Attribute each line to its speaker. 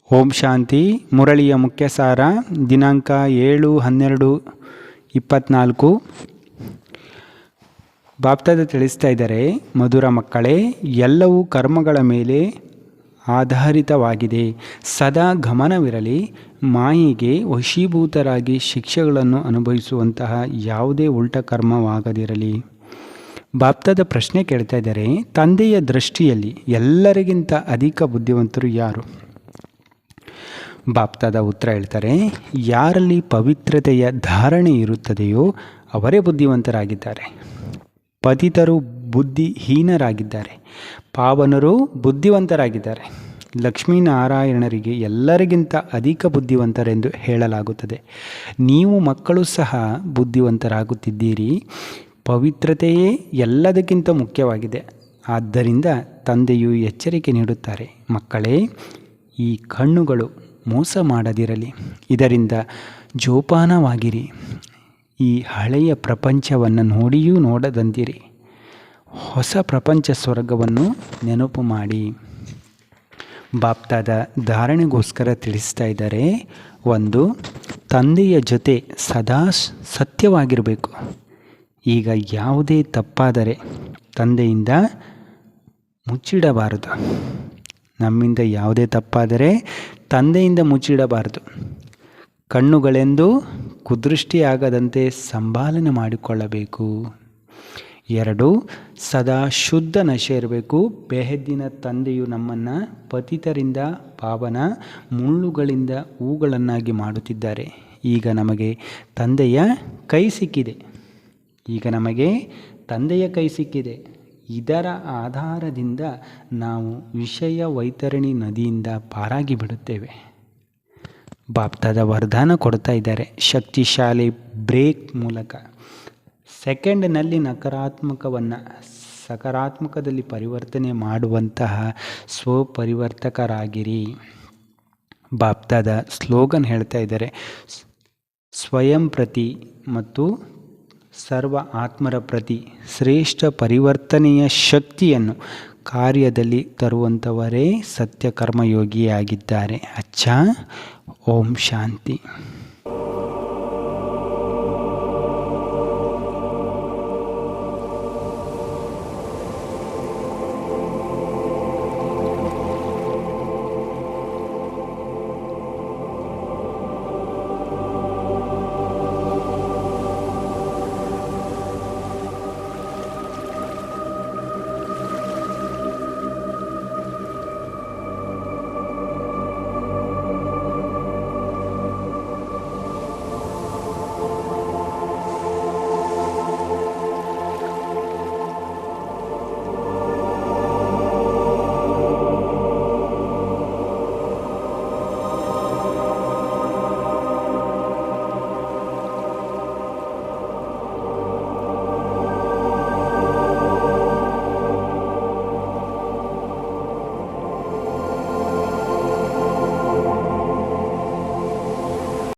Speaker 1: ಓಂ ಶಾಂತಿ. ಮುರಳಿಯ ಮುಖ್ಯ ಸಾರ ದಿನಾಂಕ 7/12/24. ಬಾಪ್ತಾದ ತಿಳಿಸ್ತಾ ಇದ್ದಾರೆ, ಮಧುರ ಮಕ್ಕಳೇ, ಎಲ್ಲವೂ ಕರ್ಮಗಳ ಮೇಲೆ ಆಧಾರಿತವಾಗಿದೆ. ಸದಾ ಗಮನವಿರಲಿ. ಮಾಯೆಗೆ ವಶೀಭೂತರಾಗಿ ಶಿಕ್ಷೆಗಳನ್ನು ಅನುಭವಿಸುವಂತಹ ಯಾವುದೇ ಉಲ್ಟ ಕರ್ಮವಾಗದಿರಲಿ. ಬಾಪ್ತಾದ ಪ್ರಶ್ನೆ ಕೇಳ್ತಾ ಇದ್ದಾರೆ, ತಂದೆಯ ದೃಷ್ಟಿಯಲ್ಲಿ ಎಲ್ಲರಿಗಿಂತ ಅಧಿಕ ಬುದ್ಧಿವಂತರು ಯಾರು? ಬಾಪ್ತಾದ ಉತ್ತರ ಹೇಳ್ತಾರೆ, ಯಾರಲ್ಲಿ ಪವಿತ್ರತೆಯ ಧಾರಣೆ ಇರುತ್ತದೆಯೋ ಅವರೇ ಬುದ್ಧಿವಂತರಾಗಿದ್ದಾರೆ. ಪತಿತರು ಬುದ್ಧಿಹೀನರಾಗಿದ್ದಾರೆ, ಪಾವನರು ಬುದ್ಧಿವಂತರಾಗಿದ್ದಾರೆ. ಲಕ್ಷ್ಮೀನಾರಾಯಣರಿಗೆ ಎಲ್ಲರಿಗಿಂತ ಅಧಿಕ ಬುದ್ಧಿವಂತರೆಂದು ಹೇಳಲಾಗುತ್ತದೆ. ನೀವು ಮಕ್ಕಳು ಸಹ ಬುದ್ಧಿವಂತರಾಗುತ್ತಿದ್ದೀರಿ. ಪವಿತ್ರತೆಯೇ ಎಲ್ಲದಕ್ಕಿಂತ ಮುಖ್ಯವಾಗಿದೆ. ಆದ್ದರಿಂದ ತಂದೆಯು ಎಚ್ಚರಿಕೆ ನೀಡುತ್ತಾರೆ, ಮಕ್ಕಳೇ, ಈ ಕಣ್ಣುಗಳು ಮೋಸ ಮಾಡದಿರಲಿ, ಇದರಿಂದ ಜೋಪಾನವಾಗಿರಿ. ಈ ಹಳೆಯ ಪ್ರಪಂಚವನ್ನು ನೋಡಿಯೂ ನೋಡದಂತಿರಿ. ಹೊಸ ಪ್ರಪಂಚ ಸ್ವರ್ಗವನ್ನು ನೆನಪು ಮಾಡಿ. ಬಾಪ್ತಾದ ಧಾರಣೆಗೋಸ್ಕರ ತಿಳಿಸ್ತಾ ಇದ್ದಾರೆ, 1. ತಂದೆಯ ಜೊತೆ ಸದಾ ಸತ್ಯವಾಗಿರಬೇಕು. ಈಗ ಯಾವುದೇ ತಪ್ಪಾದರೆ ತಂದೆಯಿಂದ ಮುಚ್ಚಿಡಬಾರದು. ನಮ್ಮಿಂದ ಯಾವುದೇ ತಪ್ಪಾದರೆ ತಂದೆಯಿಂದ ಮುಚ್ಚಿಡಬಾರದು. ಕಣ್ಣುಗಳೆಂದು ಕುದೃಷ್ಟಿಯಾಗದಂತೆ ಸಂಭಾಲನೆ ಮಾಡಿಕೊಳ್ಳಬೇಕು. 2. ಸದಾ ಶುದ್ಧ ನಶೆ ಇರಬೇಕು. ಬೆಹದ್ದಿನ ತಂದೆಯು ನಮ್ಮನ್ನು ಪತಿತರಿಂದ ಪಾವನ, ಮುಳ್ಳುಗಳಿಂದ ಹೂಗಳನ್ನಾಗಿ ಮಾಡುತ್ತಿದ್ದಾರೆ. ಈಗ ನಮಗೆ ತಂದೆಯ ಕೈ ಸಿಕ್ಕಿದೆ. ಇದರ ಆಧಾರದಿಂದ ನಾವು ವಿಷಯ ವೈತರಣಿ ನದಿಯಿಂದ ಪಾರಾಗಿ ಬಿಡುತ್ತೇವೆ. ಬಾಪ್ತಾದ ವರದಾನ ಕೊಡ್ತಾ ಇದ್ದಾರೆ, ಶಕ್ತಿಶಾಲಿ ಬ್ರೇಕ್ ಮೂಲಕ ಸೆಕೆಂಡ್ನಲ್ಲಿ ನಕಾರಾತ್ಮಕವನ್ನು ಸಕಾರಾತ್ಮಕದಲ್ಲಿ ಪರಿವರ್ತನೆ ಮಾಡುವಂತಹ ಸ್ವಪರಿವರ್ತಕರಾಗಿರಿ. ಬಾಪ್ತಾದ ಸ್ಲೋಗನ್ ಹೇಳ್ತಾ ಇದ್ದಾರೆ, ಸ್ವಯಂ ಪ್ರತಿ ಮತ್ತು ಸರ್ವ ಆತ್ಮರ ಪ್ರತಿ ಶ್ರೇಷ್ಠ ಪರಿವರ್ತನೆಯ ಶಕ್ತಿಯನ್ನು ಕಾರ್ಯದಲ್ಲಿ ತರುವಂಥವರೇ ಸತ್ಯ ಕರ್ಮಯೋಗಿಯಾಗಿದ್ದಾರೆ. ಅಚ್ಚಾ. ಓಂ ಶಾಂತಿ.